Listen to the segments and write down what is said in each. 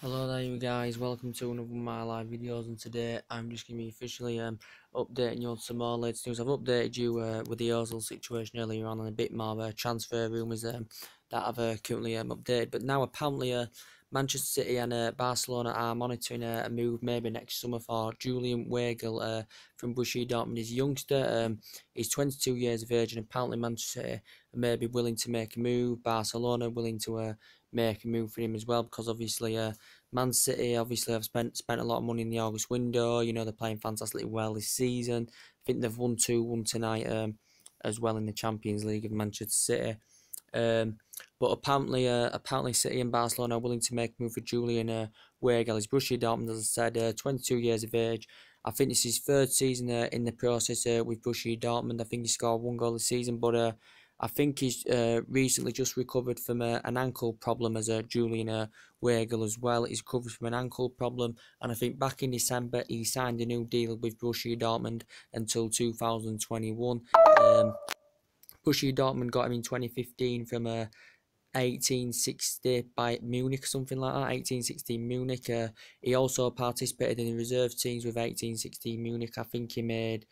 Hello there you guys, welcome to another of my live videos, and today I'm just going to be officially updating you on some more latest news. I've updated you with the Ozil situation earlier on and a bit more transfer rumours that I've currently updated, but now apparently Manchester City and Barcelona are monitoring a move maybe next summer for Julian Weigl from Borussia Dortmund. He's a youngster, he's 22 years of age, and apparently Manchester City may be willing to make a move. Barcelona willing to make a move for him as well, because obviously Man City obviously have spent a lot of money in the August window. You know, they're playing fantastically well this season. I think they've won 2-1 tonight as well in the Champions League of Manchester City. But apparently City and Barcelona are willing to make a move for Julian Weigl. He's Borussia Dortmund, as I said, 22 years of age. I think this is his third season in the process with Borussia Dortmund. I think he scored 1 goal this season, but I think he's recently just recovered from an ankle problem as Julian Weigl as well. He's recovered from an ankle problem, and I think back in December he signed a new deal with Borussia Dortmund until 2021. Borussia Dortmund got him in 2015 from 1860 by Munich, something like that. 1816 Munich. He also participated in the reserve teams with 1816 Munich. I think he made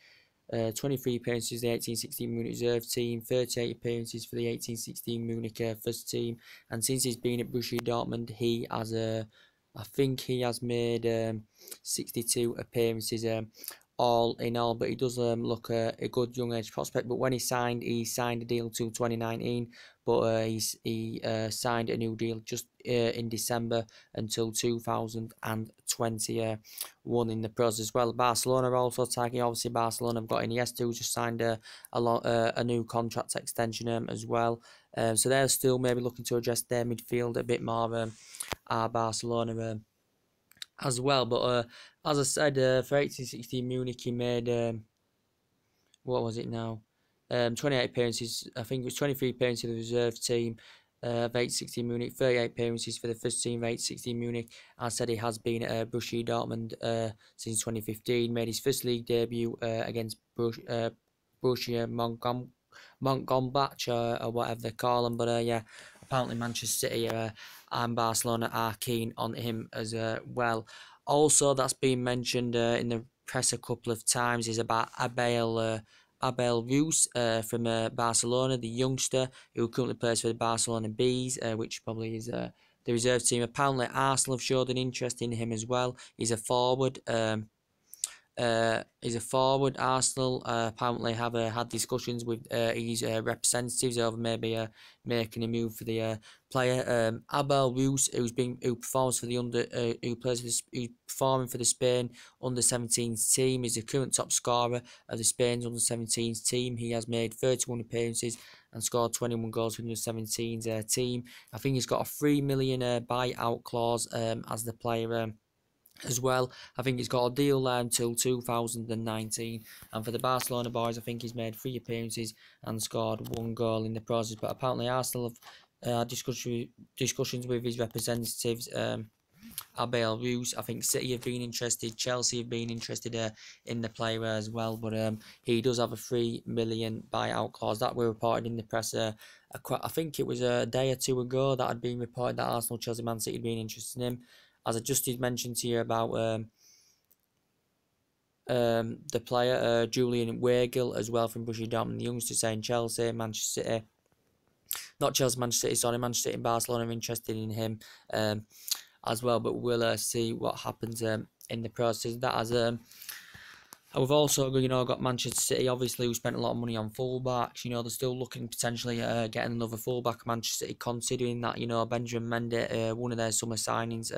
23 appearances for the 1816 Munich reserve team, 38 appearances for the 1816 Munich first team, and since he's been at Borussia Dortmund, I think he has made 62 appearances all in all, but he does look a good young age prospect. But when he signed a deal till 2019, but he signed a new deal just in December until 2021 in the process as well. Barcelona are also tagging. Obviously, Barcelona have got Iniesta, who just signed a new contract extension as well. So they're still maybe looking to address their midfield a bit more. Barcelona as well, but as I said, for 1816 Munich, he made what was it now? 28 appearances. I think it was 23 appearances for the reserve team of 1816 Munich, 38 appearances for the first team of 1816 Munich. I said he has been at Borussia Dortmund since 2015. Made his first league debut against Borussia Mönchengladbach or whatever they call him. But yeah, apparently Manchester City and Barcelona are keen on him as well. Also, that's been mentioned in the press a couple of times is about Abel Ruiz from Barcelona, the youngster who currently plays for the Barcelona Bees, which probably is the reserve team. Apparently, Arsenal have showed an interest in him as well. He's a forward. Arsenal apparently have had discussions with his representatives over maybe making a move for the player. Abel Ruiz, who performs for the who's performing for the Spain under-17s team, is the current top scorer of the Spain's under-17s team. He has made 31 appearances and scored 21 goals for the under-17s team. I think he's got a $3 million buyout clause as the player. As well, I think he's got a deal there until 2019, and for the Barcelona boys, I think he's made 3 appearances and scored 1 goal in the process. But apparently, Arsenal have discussions with his representatives, Abel Ruiz. I think City have been interested, Chelsea have been interested in the player as well. But he does have a $3 million buyout clause that were reported in the press. I think it was a day or two ago that had been reported that Arsenal, Chelsea, Man City had been interested in him. As I just did mention to you about the player Julian Weigl as well from Borussia Dortmund, the youngster, saying Chelsea, Manchester City, not Chelsea, Manchester City, sorry, Manchester City and Barcelona are interested in him as well. But we'll see what happens in the process. That as we've also, got Manchester City, obviously, who spent a lot of money on fullbacks. They're still looking potentially getting another fullback. Manchester City, considering that, Benjamin Mendy, one of their summer signings,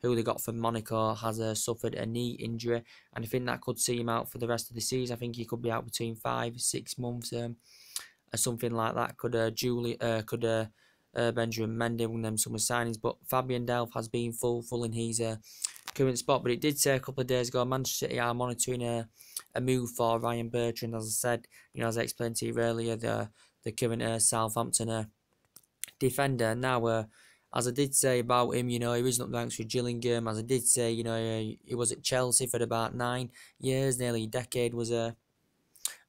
who they got from Monaco, has suffered a knee injury, and I think that could see him out for the rest of the season. I think he could be out between 5-6 months, or something like that. Could Benjamin Mendy, one of them summer signings. But Fabian Delph has been full in his current spot. But it did say a couple of days ago, Manchester City are monitoring a move for Ryan Bertrand. As I said, as I explained to you earlier, the current Southampton defender. Now, as I did say about him, he was not ranks with Gillingham. As I did say, he was at Chelsea for about 9 years, nearly a decade was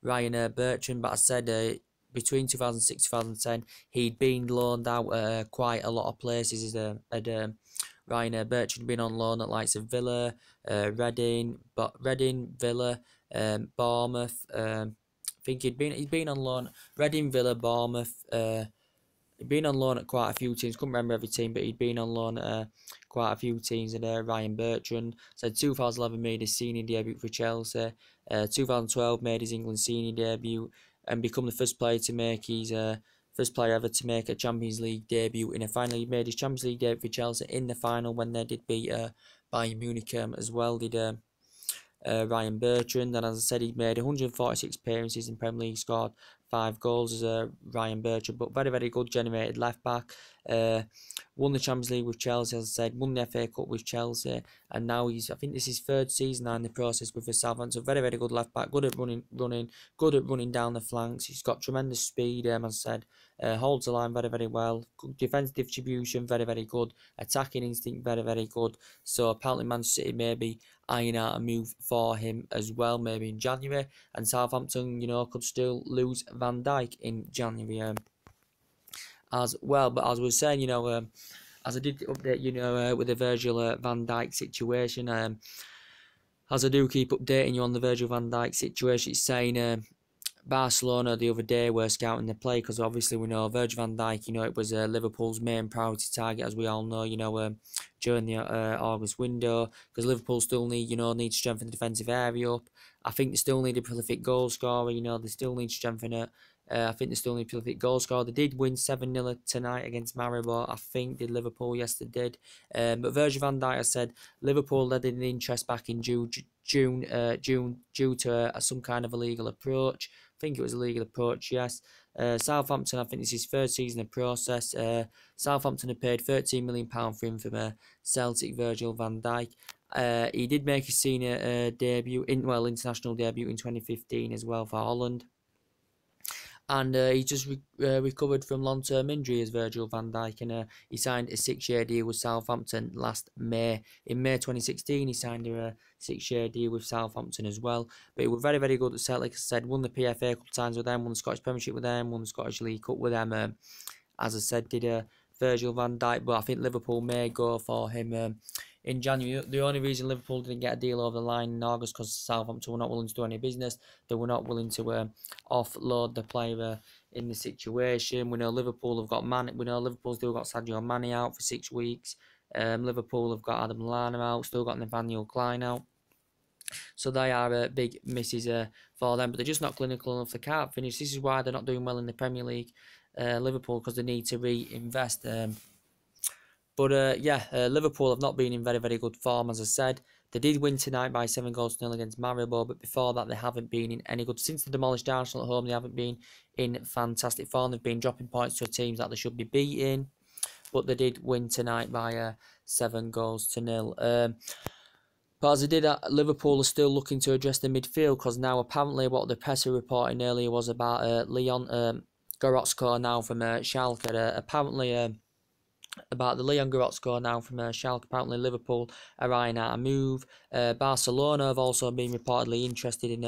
Ryan Bertrand. But I said between 2006 2010, he'd been loaned out quite a lot of places. Had Ryan Bertrand been on loan at likes of Villa, Reading, Villa, Bournemouth. I think he's been on loan Reading, Villa, Bournemouth. He'd been on loan at quite a few teams. Couldn't remember every team, but he'd been on loan at quite a few teams. And Ryan Bertrand said 2011 made his senior debut for Chelsea. 2012 made his England senior debut and become the first player ever to make a Champions League debut in a final. He made his Champions League debut for Chelsea in the final when they did beat Bayern Munich as well. Did Ryan Bertrand, and as I said, he made 146 appearances in Premier League, scored 5 goals as Ryan Bertrand, but very, very good generated left back. Won the Champions League with Chelsea, as I said, won the FA Cup with Chelsea, and now I think this is his 3rd season now in the process with the Southampton. Very, very good left back, good at running, good at running down the flanks. He's got tremendous speed, as I said, holds the line very, very well. Good defensive distribution, very, very good. Attacking instinct, very, very good. So apparently Manchester City may be eyeing out a move for him as well, maybe in January, and Southampton, could still lose Van Dijk in January as well. But as I was saying, as I did update with the Virgil van Dijk situation, as I do keep updating you on the Virgil van Dijk situation, it's saying Barcelona the other day were scouting the play, because obviously we know Virgil van Dijk, it was Liverpool's main priority target, as we all know, during the August window, because Liverpool still need to strengthen the defensive area up. I think they still need a prolific goal scorer, they still need to strengthen it. I think they still need a prolific goal scorer. They did win 7-0 tonight against Maribor, I think, did Liverpool? Yes, they did. But Virgil van Dijk, I said, Liverpool led in interest back in June due to some kind of illegal approach. I think it was a legal approach, yes. Southampton, I think this is his 3rd season of process. Southampton have paid £13 million for him from Celtic, Virgil van Dijk. He did make his senior international debut in 2015 as well for Holland. And he just recovered from long-term injury as Virgil van Dijk, and he signed a 6-year deal with Southampton last May. In May 2016, he signed a 6-year deal with Southampton as well. But he was very, very good at Celtic. Like I said, won the PFA a couple of times with them, won the Scottish Premiership with them, won the Scottish League Cup with them. As I said, did Virgil van Dijk, but I think Liverpool may go for him in January. The only reason Liverpool didn't get a deal over the line in August because Southampton were not willing to do any business. They were not willing to offload the player in the situation. We know Liverpool have got Liverpool's still got Sadio Mane out for 6 weeks. Liverpool have got Adam Lallana out, still got Nathaniel Klein out. So they are big misses for them, but they're just not clinical enough. They can't finish. This is why they're not doing well in the Premier League, Liverpool, because they need to reinvest. Liverpool have not been in very, very good form, as I said. They did win tonight by 7-0 against Maribor, but before that they haven't been in any good. Since they demolished Arsenal at home, they haven't been in fantastic form. They've been dropping points to teams that they should be beating, but they did win tonight by 7-0. But as I did, Liverpool are still looking to address the midfield, because now apparently what the press were reporting earlier was about Leon Goretzka now from Schalke. Apparently about the Leon Goretzka now from Schalke. Apparently Liverpool are eyeing out a move. Barcelona have also been reportedly interested in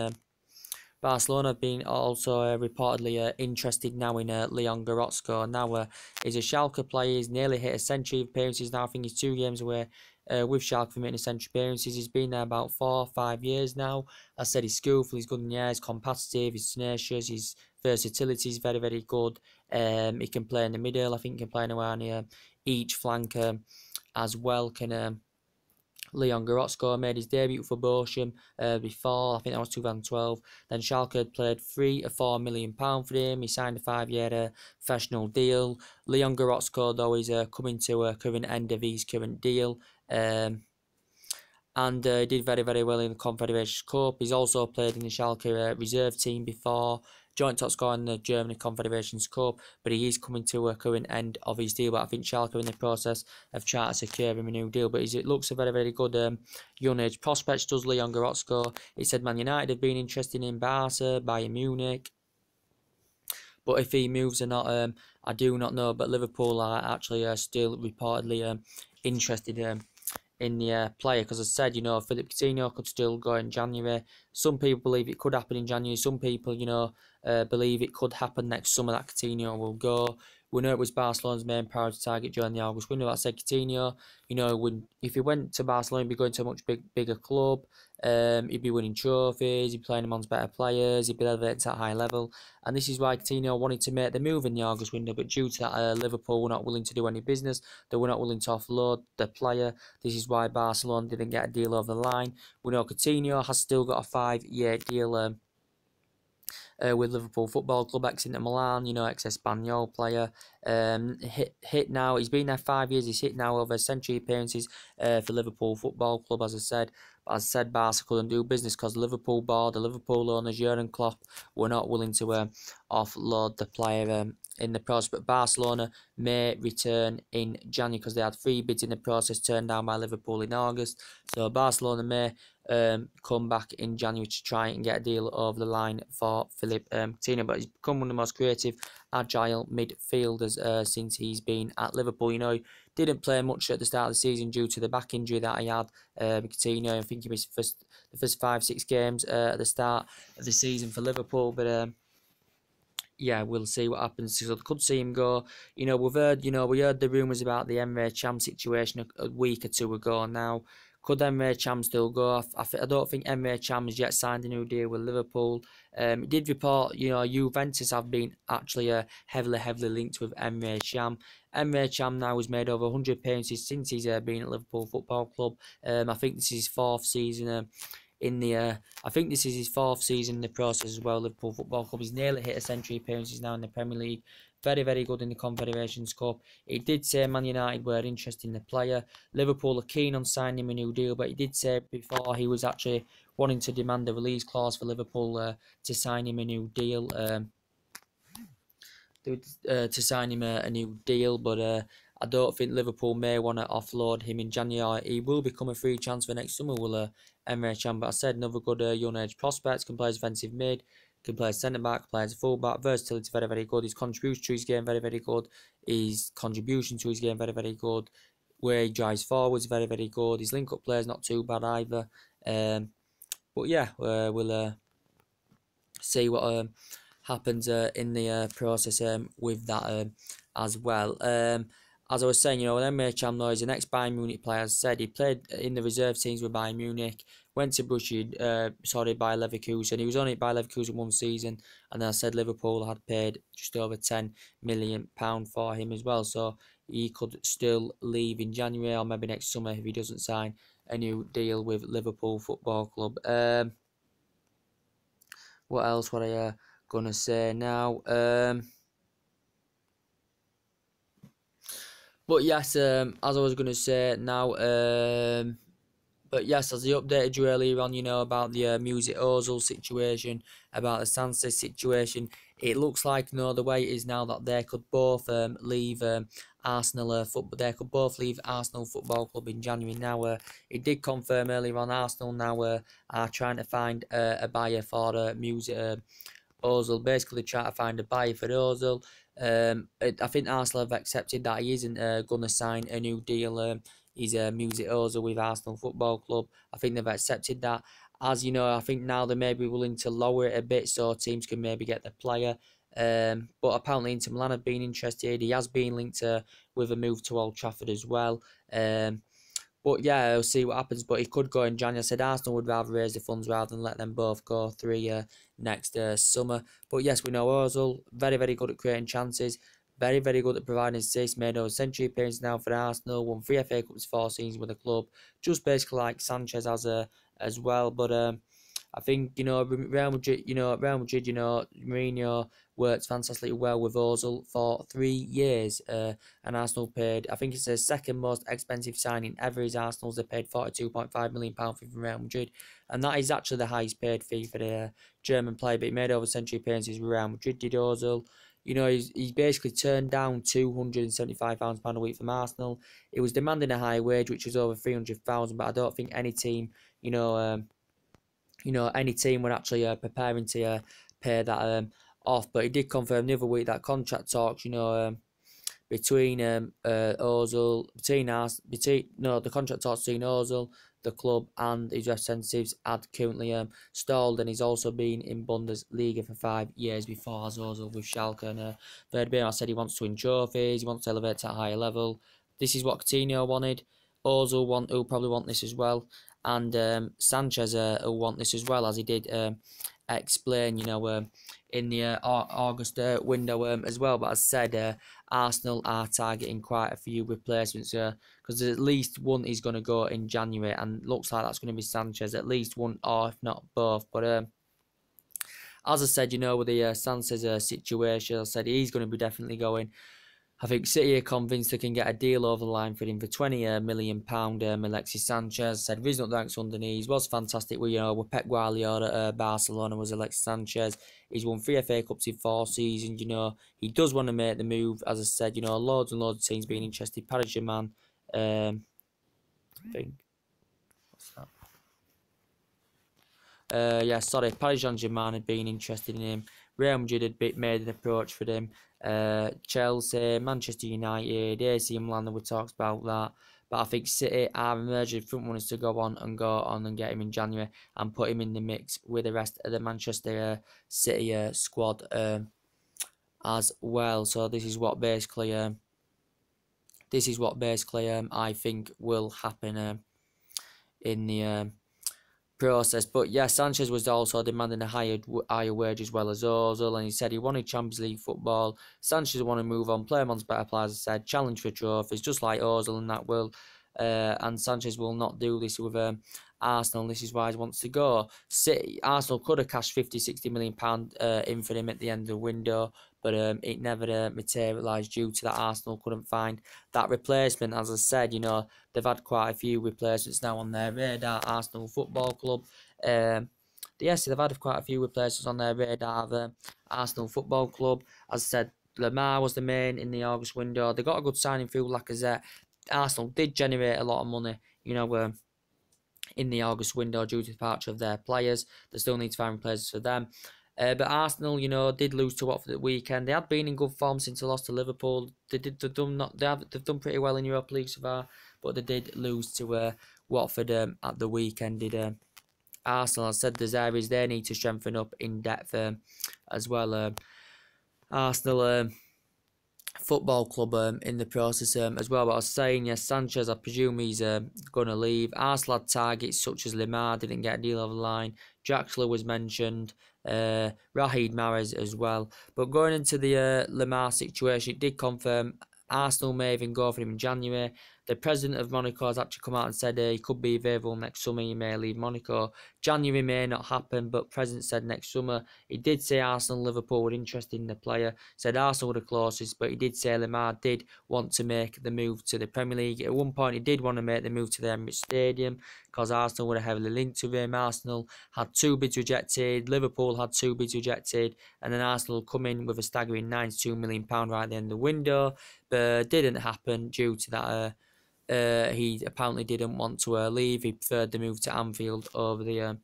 interested now in Leon Goretzka. Now he's a Schalke player. He's nearly hit a century of appearances now. I think he's 2 games away with Schalke from hitting a century appearances. He's been there about 4 or 5 years now. I said he's skillful, he's good in the air, he's competitive, he's tenacious, his versatility is very, very good. He can play in the middle. I think he can play anywhere near each flank as well. Can Leon Goretzka made his debut for Bochum before, I think that was 2012. Then Schalke had played £3 or £4 million for him. He signed a 5-year professional deal. Leon Goretzka, though, is coming to a current end of his current deal. And he did very, very well in the Confederations Cup. He's also played in the Schalke reserve team before. Joint top scorer in the Germany Confederations Cup, but he is coming to a current end of his deal. But I think Schalke are in the process of trying to secure him a new deal. But it looks a very, very good young age prospect, does Leon Goretzka. He said Man United have been interested in Barca, Bayern Munich. But if he moves or not, I do not know. But Liverpool are actually still reportedly interested in the player, because as I said, Philippe Coutinho could still go in January. Some people believe it could happen in January. Some people, believe it could happen next summer that Coutinho will go. We know it was Barcelona's main priority target during the August window. Like I said, Coutinho, if he went to Barcelona, he'd be going to a much bigger club. He'd be winning trophies, he'd be playing amongst better players, he'd be elevated to a high level. And this is why Coutinho wanted to make the move in the August window, but due to that, Liverpool were not willing to do any business. They were not willing to offload the player. This is why Barcelona didn't get a deal over the line. We know Coutinho has still got a 5-year deal with Liverpool Football Club, ex-Inter Milan, ex-Espanyol player. Hit now, he's been there 5 years, he's hit now over century appearances for Liverpool Football Club, as I said. But as I said, Barca couldn't do business because the Liverpool board, the Liverpool owners, Jurgen Klopp, were not willing to offload the player in the process. But Barcelona may return in January because they had 3 bids in the process turned down by Liverpool in August. So Barcelona may come back in January to try and get a deal over the line for Philippe Coutinho, but he's become one of the most creative, agile midfielders since he's been at Liverpool. He didn't play much at the start of the season due to the back injury that he had. Coutinho, I think he missed the first 5-6 games at the start of the season for Liverpool, but yeah, we'll see what happens. So they could see him go. We heard the rumours about the Emre Can situation a week or 2 ago now. Could Emre Can still go? I don't think Emre Can has yet signed a new deal with Liverpool. It did report, Juventus have been actually heavily linked with Emre Can. Emre Can now has made over 100 appearances since he's been at Liverpool Football Club. I think this is his 4th season I think this is his 4th season in the process as well. Liverpool Football Club. He's nearly hit a century appearances now in the Premier League. Very good in the Confederations Cup. He did say Man United were interested in the player. Liverpool are keen on signing him a new deal, but he did say before he was actually wanting to demand a release clause for Liverpool to sign him a new deal. But I don't think Liverpool may want to offload him in January. He will become a free transfer next summer, will Emre Can. But I said another good young age prospect, can play as offensive mid, can play as centre-back, play as a full-back. Versatility very good. His contribution to his game very good. His contribution to his game very good. Where he drives forwards very good. His link-up play is not too bad either. But yeah, we'll see what happens in the process with that as well. As I was saying, Emre Can is an ex-Bayern Munich player. As I said, he played in the reserve teams with Bayern Munich, went to Bayer Leverkusen. He was only at Bayer Leverkusen 1 season, and then I said Liverpool had paid just over £10 million for him as well. So he could still leave in January or maybe next summer if he doesn't sign a new deal with Liverpool Football Club. What else were I gonna say now? But yes, as I was going to say now, but yes, as I updated you earlier on, about the Mesut Ozil situation, about the Sanchez situation, it looks like, the way it is now that they could both leave Arsenal they could both leave Arsenal Football Club in January. Now, it did confirm earlier on Arsenal now are trying to find a buyer for Mesut Ozil. Basically, trying to find a buyer for Ozil. I think Arsenal have accepted that he isn't going to sign a new deal. He's Mesut Ozil with Arsenal Football Club. I think they've accepted that. As you know, I think now they may be willing to lower it a bit so teams can maybe get the player. But apparently Inter Milan have been interested. He has been linked with a move to Old Trafford as well. But yeah, we'll see what happens. But he could go in January. I said Arsenal would rather raise the funds rather than let them both go through next summer. But yes, we know Ozil, very good at creating chances. Very good at providing assists. Made over century appearances now for Arsenal. Won 3 FA Cups 4 seasons with the club. Just basically like Sanchez as well. But I think, Real Madrid, Mourinho worked fantastically well with Ozil for 3 years. And Arsenal paid, I think it's the second most expensive signing ever is Arsenal's. They paid £42.5 million for Real Madrid. And that is actually the highest paid fee for the German player. But he made over century appearances with Real Madrid, did Ozil. He's basically turned down £275 a week from Arsenal. He was demanding a high wage, which was over £300,000. But I don't think any team, any team were actually preparing to pay that off. But he did confirm the other week that contract talks, between Ozil, the contract talks between Ozil, the club and his representatives had currently stalled, and he's also been in Bundesliga for 5 years before as Ozil with Schalke. And Verdeer, I said he wants to win trophies, he wants to elevate to a higher level. This is what Coutinho wanted. Ozil will probably want this as well, and Sanchez will want this as well, as he did explain, in the August window as well. But as I said, Arsenal are targeting quite a few replacements because at least one is going to go in January, and looks like that's going to be Sanchez, at least one, or if not both. But as I said, with the Sanchez situation, I said he's going to be definitely going. I think City are convinced they can get a deal over the line for him for £20 million. Alexis Sanchez said, "Reason not thanks underneath. Was fantastic. With Pep Guardiola at Barcelona was Alexis Sanchez. He's won 3 FA Cups in 4 seasons. He does want to make the move. As I said, loads and loads of teams being interested. Paris Saint-Germain, I think. What's that? Paris Saint-Germain had been interested in him. Real Madrid had made an approach for him. Chelsea, Manchester United, AC Milan, there were talks about that. But I think City are emerging front runners to go on and get him in January and put him in the mix with the rest of the Manchester City squad as well. So this is what basically I think will happen in the process. But yeah, Sanchez was also demanding a higher wage as well as Ozil, and he said he wanted Champions League football. Sanchez wanted to move on, play amongst better players, I said, challenge for trophies, just like Ozil, and that will. And Sanchez will not do this with Arsenal. This is why he wants to go. Arsenal could have cashed £50-60 million in for him at the end of the window, but it never materialised due to that Arsenal couldn't find that replacement. As I said, they've had quite a few replacements now on their radar. Arsenal Football Club. Yes, they've had quite a few replacements on their radar. Arsenal Football Club. As I said, Lemar was the main in the August window. They got a good signing through Lacazette. Arsenal did generate a lot of money, in the August window due to the departure of their players. They still need to find replacements for them. But Arsenal, did lose to Watford at the weekend. They had been in good form since they lost to Liverpool. They've done pretty well in Europa League so far, but they did lose to Watford at the weekend. Did Arsenal? I said there's areas they need to strengthen up in depth as well. Arsenal Football Club in the process as well. But I was saying, yes, Sanchez, I presume he's going to leave. Arsenal had targets such as Lemar, didn't get a deal over the line. Draxler was mentioned. Raheem Mahrez as well. But going into the Lemar situation, it did confirm Arsenal may even go for him in January. The president of Monaco has actually come out and said he could be available next summer. He may leave Monaco. January may not happen, but president said next summer. He did say Arsenal and Liverpool were interested in the player. Said Arsenal were the closest, but he did say Lemar did want to make the move to the Premier League. At one point, he did want to make the move to the Emirates Stadium because Arsenal were heavily linked to him. Arsenal had 2 bids rejected. Liverpool had 2 bids rejected. And then Arsenal come in with a staggering £92 million right at the end of the window. But didn't happen due to that. He apparently didn't want to leave. He preferred the move to Anfield over the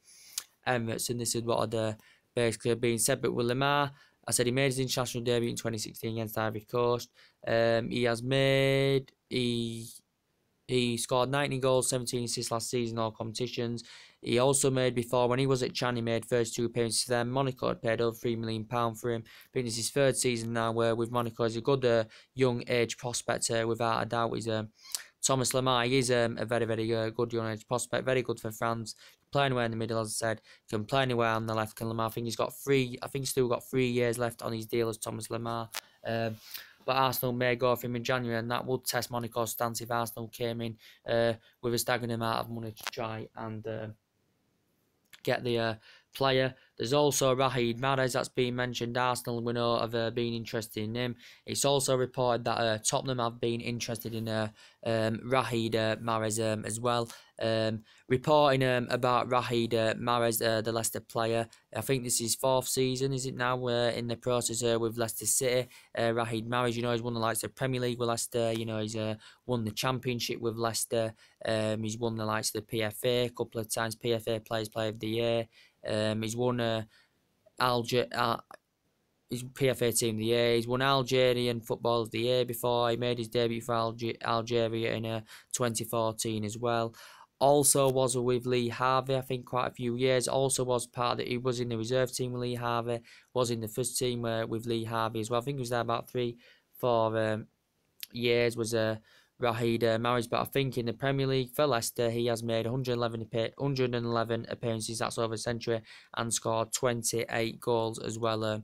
Emirates, and this is what had basically been said. But with Lemar, I said he made his international debut in 2016 against Ivory Coast. He scored 19 goals, 17 assists last season in all competitions. He also made before, when he was at Chan, he made 32 appearances for them. Monaco had paid over £3 million for him. I think this is his 3rd season now with Monaco. He's a good young age prospect without a doubt. He's Thomas Lemar. He is a very, very good young age prospect. Very good for France. Play anywhere in the middle, as I said. Can play anywhere on the left. Can Lemar? I think he's still got 3 years left on his deal as Thomas Lemar. But Arsenal may go for him in January, and that would test Monaco's stance if Arsenal came in with a staggering amount of money to try and get the player. There's also Raheem Mahrez that's been mentioned. Arsenal, we know, have been interested in him. It's also reported that Tottenham have been interested in Raheem Mahrez as well. Reporting about Raheem Mahrez, the Leicester player. I think this is his 4th season, is it now, in the process with Leicester City. Raheem Mahrez, he's won the likes of the Premier League with Leicester. He's won the Championship with Leicester. He's won the likes of the PFA a couple of times, PFA Player of the Year. He's won his PFA Team of the Year. He's won Algerian Football of the Year before. He made his debut for Algeria in 2014 as well. Also was with Lee Harvey, I think, quite a few years. Also was part of he was in the reserve team with Lee Harvey, was in the first team with Lee Harvey as well. I think he was there about 4 years, was Rahid Mahrez. But I think in the Premier League for Leicester, he has made 111 appearances, that's over a century, and scored 28 goals as well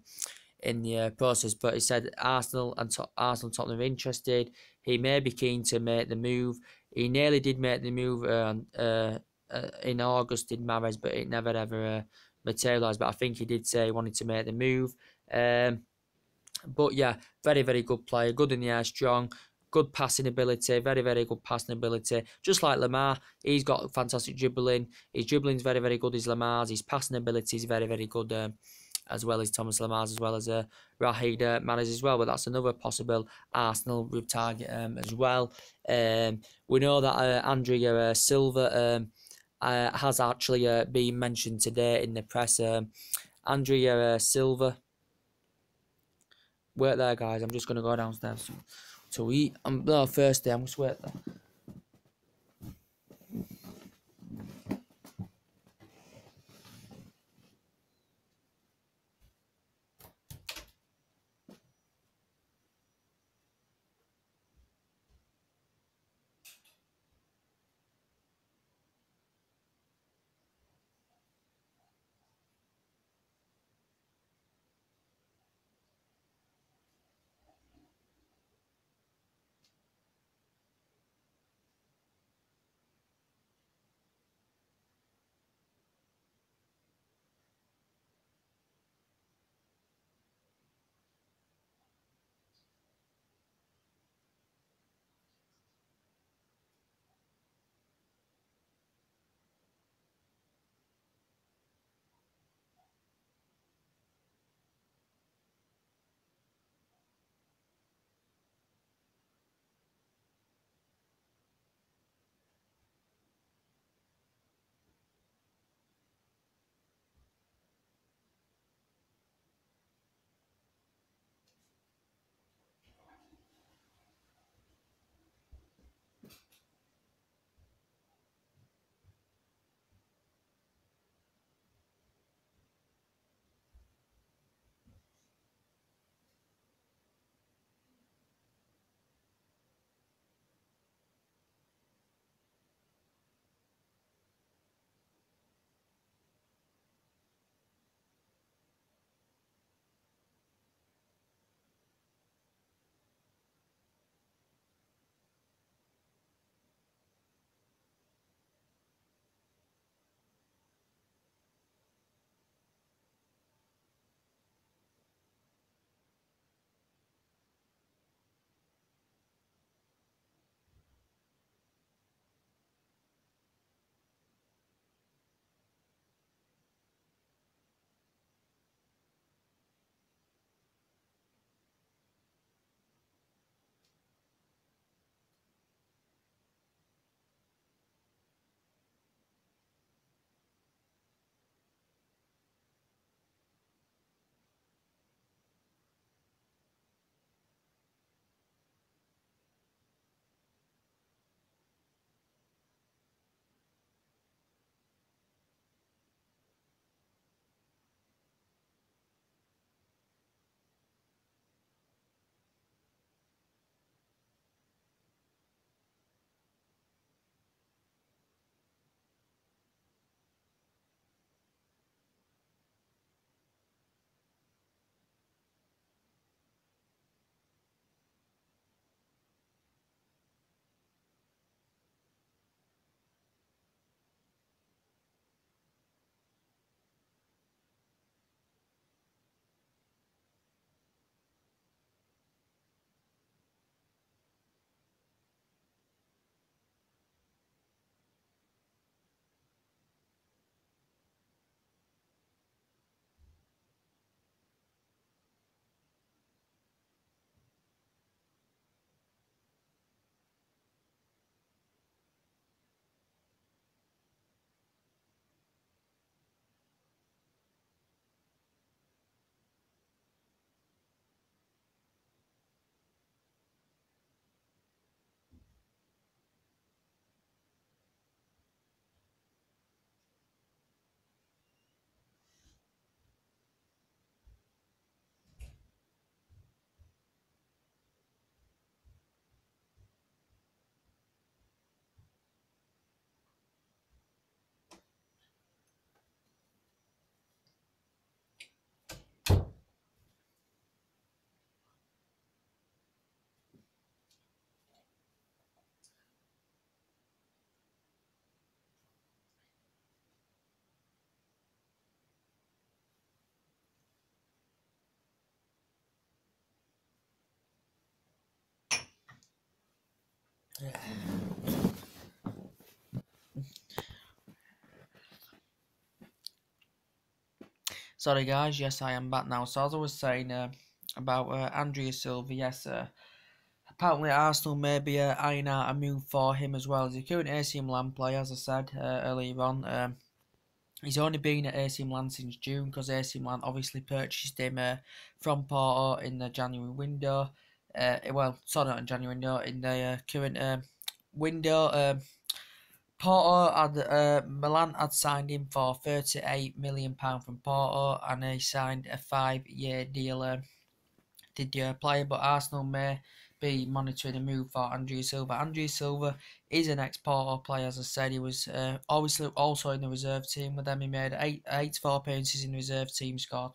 in the process. But he said Arsenal Tottenham are interested. He may be keen to make the move. He nearly did make the move in August, did Mahrez, but it never ever materialised. But I think he did say he wanted to make the move. But yeah, very good player, good in the air, strong, good passing ability, very good passing ability. Just like Lamar, he's got fantastic dribbling. His dribbling's very good as Lamar's. His passing ability is very good as well as Thomas Lamar's, as well as Rahid Mahrez as well. But that's another possible Arsenal with target as well. We know that Andrea Silva has actually been mentioned today in the press. Andrea Silva. Wait there, guys. I'm just going to go downstairs to eat. No, first day. I'm just wait there. Sorry guys, yes I am back now. So as I was saying about Andrea Silva, yes, apparently Arsenal may be eyeing out a move for him as well. He's a current AC Milan player, as I said earlier on. He's only been at AC Milan since June because AC Milan obviously purchased him from Porto in the January window. Well, sorry, not in January window, in the current window. Porto had Milan had signed him for £38 million from Porto, and he signed a 5-year deal. Did you player, but Arsenal may be monitoring a move for Andrea Silva. Andrea Silva is an ex-Porto player, as I said. He was obviously also in the reserve team with them. He made 84 appearances in the reserve team, scored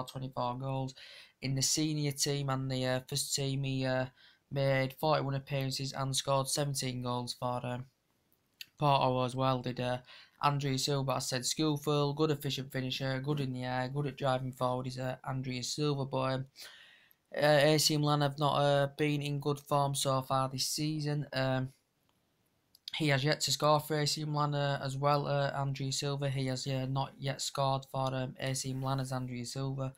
24 goals. In the senior team and the first team, he made 41 appearances and scored 17 goals for Porto as well. Did Andrea Silva, I said, skillful, good efficient finisher, good in the air, good at driving forward. Is Andrea Silva, but AC Milan have not been in good form so far this season. He has yet to score for AC Milan as well, Andrea Silva. He has not yet scored for AC Milan as Andrea Silva.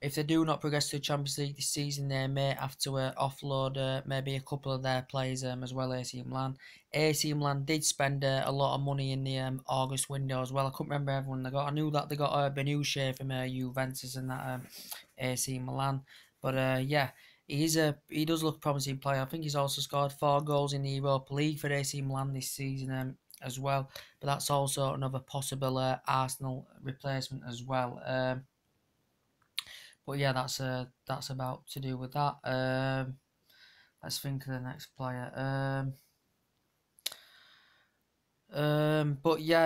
If they do not progress to the Champions League this season, they may have to offload maybe a couple of their players as well, AC Milan. AC Milan did spend a lot of money in the August window as well. I couldn't remember everyone they got. I knew that they got Benucci from Juventus and that AC Milan. But yeah, he does look a promising player. I think he's also scored 4 goals in the Europa League for AC Milan this season as well. But that's also another possible Arsenal replacement as well. But yeah, that's about to do with that. Let's think of the next player. But yeah,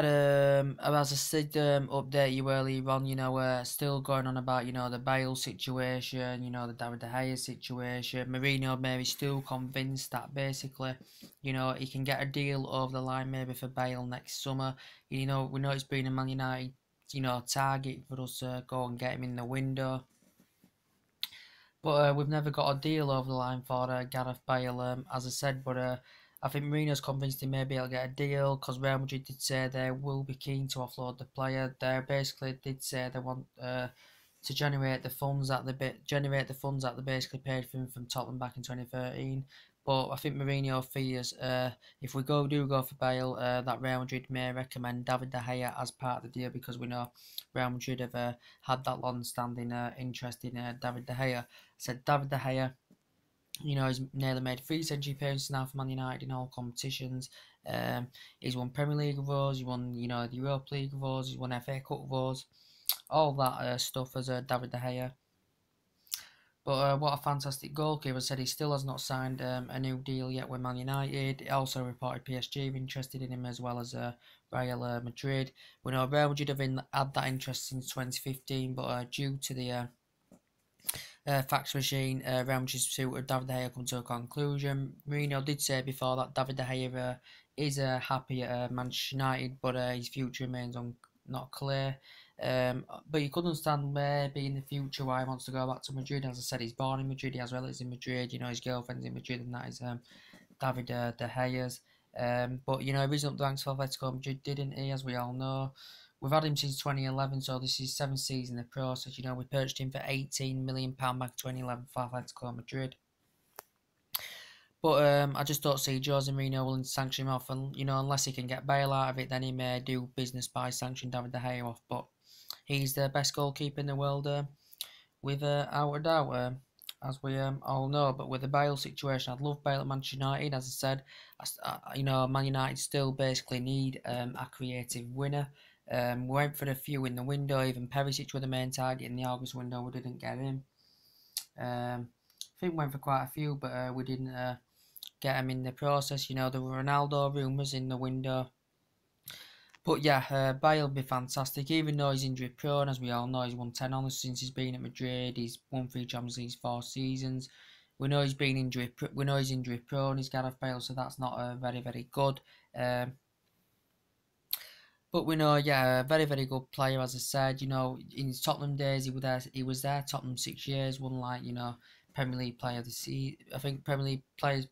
as I said, update you earlier on, still going on about, the Bale situation, the David De Gea situation. Mourinho maybe still convinced that basically, he can get a deal over the line maybe for Bale next summer. We know it's been a Man United, target for us to go and get him in the window. But we've never got a deal over the line for Gareth Bale, as I said. But I think Mourinho's convinced him maybe he'll get a deal because Real Madrid did say they will be keen to offload the player. They basically did say they want to generate the funds that they basically paid for him from Tottenham back in 2013. But I think Mourinho fears if we do go for Bale, that Real Madrid may recommend David De Gea as part of the deal because we know Real Madrid have had that long-standing interest in David De Gea. Said David De Gea, he's nearly made 3 century appearances now for Man United in all competitions. He's won Premier League awards, he's won, the Europa League awards, he's won FA Cup awards, all that stuff as David De Gea. But what a fantastic goalkeeper. Said he still has not signed a new deal yet with Man United. He also reported PSG are interested in him as well as Real Madrid. We know Real Madrid have had that interest since 2015, but due to the fax machine, Real Madrid's pursuit of David De Gea come to a conclusion. Mourinho did say before that David De Gea is happy at Manchester United, but his future remains not clear. But you could understand maybe in the future why he wants to go back to Madrid. As I said, he's born in Madrid, he has relatives in Madrid, his girlfriend's in Madrid, and that is David De Gea's. But he recently thanks for Atletico Madrid, didn't he, as we all know. We've had him since 2011, so this is 7th season in the process. We purchased him for £18 million back in 2011 for Atletico Madrid. But I just don't see Jose Mourinho willing to sanction him off, and unless he can get Bale out of it, then he may do business by sanctioning David De Gea off. But he's the best goalkeeper in the world, without a doubt, as we all know. But with the Bale situation, I'd love Bale at Manchester United. As I said, Man United still basically need a creative winner. We went for a few in the window. Even Perisic was the main target in the August window. We didn't get him. I think we went for quite a few, but we didn't get him in the process. There were Ronaldo rumours in the window. But yeah, Bale will be fantastic, even though he's injury prone. As we all know, he's won 10 honours since he's been at Madrid. He's won 3 Champions League 4 seasons. We know he's been injury prone. He's Gareth Bale, so that's not very, very good. But we know, a very, very good player, as I said. In his Tottenham days, he was there Tottenham 6 years, won Premier League Player of the Season. I think Premier League Player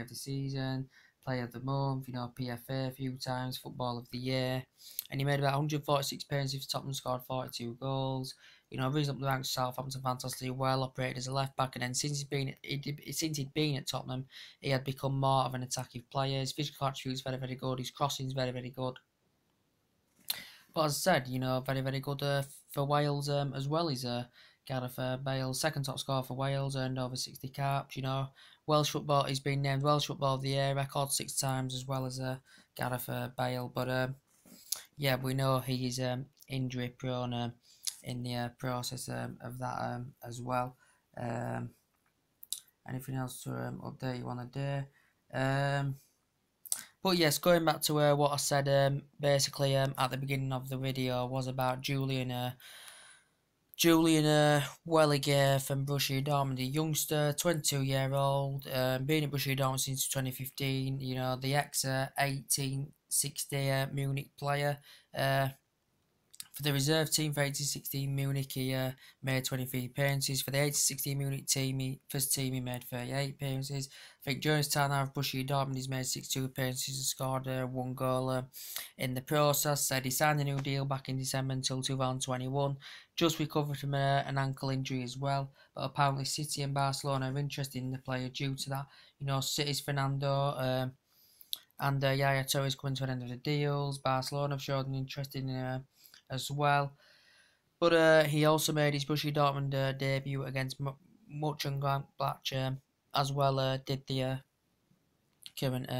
of the Season, Player of the Month. PFA a few times, Football of the Year, and he made about 146 appearances for Tottenham, scored 42 goals. Risen up the ranks, Southampton fantastically well, operated as a left back, and then since he'd been at Tottenham, he had become more of an attacking player. His physical attributes very very good. His crossing is very very good. But as I said, very very good for Wales as well. He's Gareth Bale, second top scorer for Wales, earned over 60 caps. Welsh football. He's been named Welsh Football of the Year record 6 times, as well as Gareth Bale. But yeah, we know he is injury prone in the process of that as well. Anything else to update you on the day? But yes, going back to what I said basically at the beginning of the video was about Julian Weigl from Borussia Dortmund, a youngster, 22-year-old, been at Borussia Dortmund since 2015. The ex-1860 Munich player. For the reserve team for 1816 Munich, he made 23 appearances. For the 1816 Munich team, first team, he made 38 appearances. I think during his time now of Borussia Dortmund, he's made 62 appearances and scored 1 goal in the process. Said he signed a new deal back in December until 2021. Just recovered from an ankle injury as well. But apparently City and Barcelona are interested in the player due to that. City's Fernando and Yaya Torres coming to an end of the deals. Barcelona have showed an interest in as well. But he also made his Borussia Dortmund debut against Mönchengladbach as well. Did the current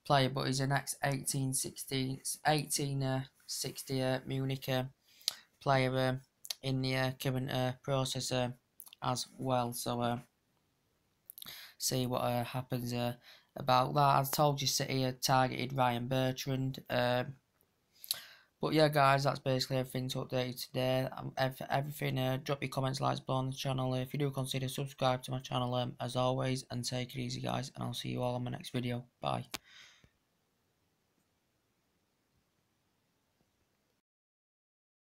player, but he's an ex-1860 Munich player in the current process as well. So see what happens about that. As I told you, City targeted Ryan Bertrand. But yeah, guys, that's basically everything to update you today. Everything, drop your comments, likes below on the channel. If you do, consider subscribe to my channel as always, and take it easy, guys, and I'll see you all on my next video. Bye.